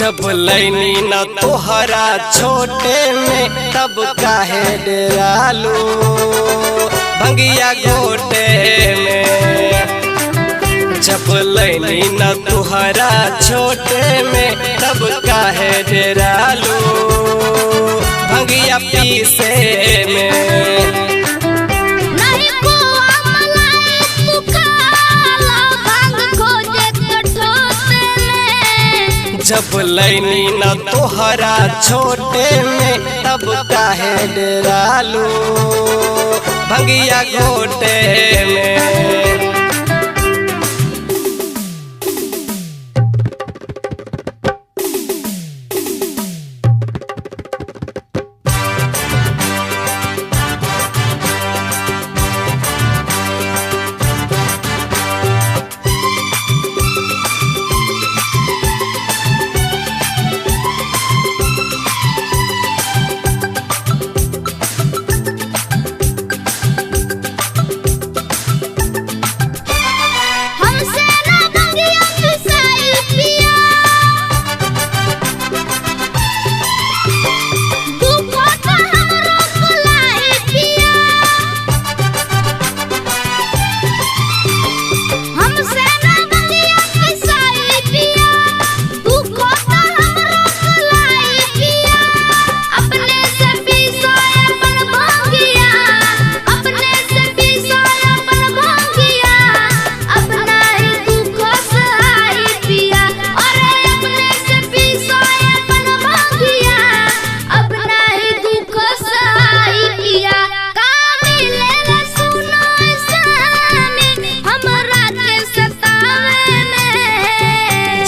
जब लैनी न तोहरा छोटे में तब काहे डरालू भंगिया गोटे में। जब लैनी न तोहरा छोटे में तब काहे डरालू भंगिया पीसे में। जब लैनी न तोहरा छोटे में तब काहे डरालू भंगिया गोटे में।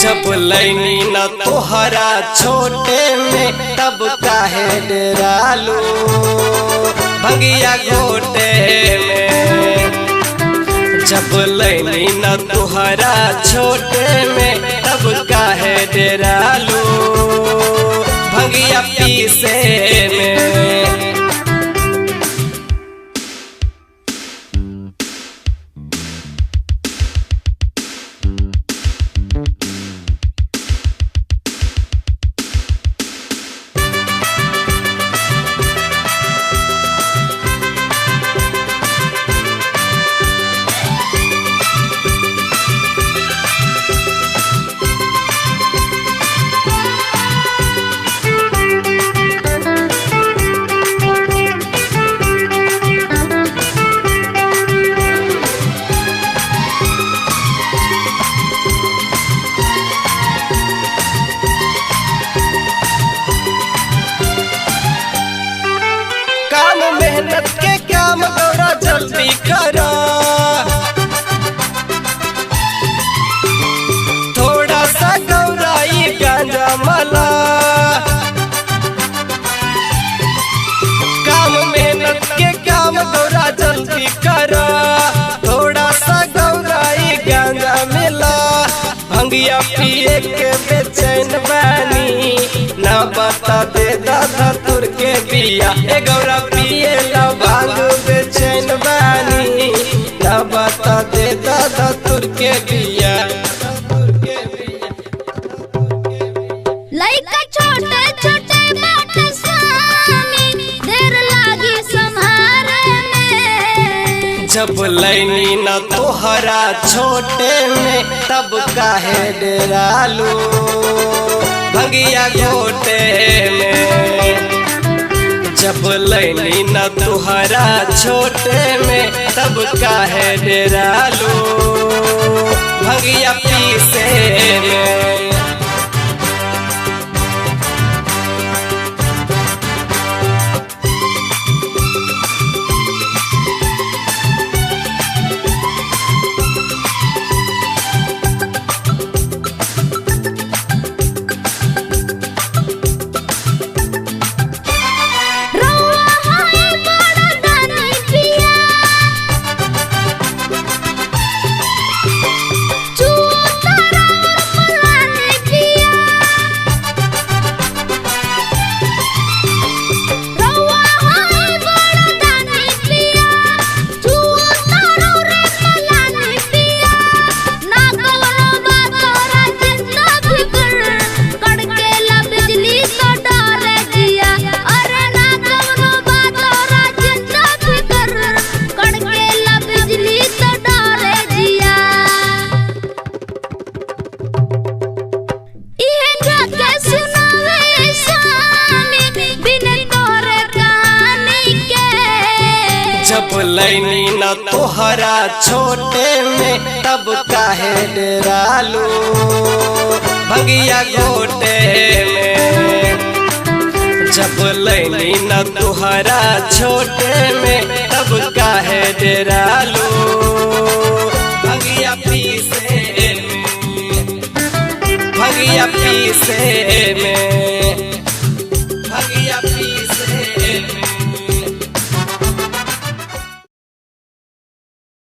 जब लैनी न तोहरा छोटे में तब काहे डरालू भंगिया गोटे में। जब लैनी न तोहरा छोटे में तब काहे डरालू भंगिया पीसे में। मेहनत के काम गौरा जल्दी करा, थोड़ा सा गौरा ये गांजा मला। काम मेहनत के काम गौरा जल्दी करा, थोड़ा सा गौरा ये गांजा मिला। भंगिया पिए के बेचैन बानी, ना बता दे दादा तुर के बिया। ए गौरा पिए ला भांग बेचैन बानी, ना बता दे दादा तुर के बिया। लइका छोटे छोटे बाट स्वामी, देर लागी संहारे में। जब लैनी न तोहरा छोटे में तब काहे डरालू भंगिया गोटे में। जब लैनी न तोहरा छोटे में तब काहे डरालू भंगिया पीसे में। जब लैनी न तोहरा छोटे में तब काहे डरालू भंगिया घोटे में। जब लैनी न तोहरा छोटे में तब काहे डरालू भंगिया पीसे में, भंगिया पीसे में।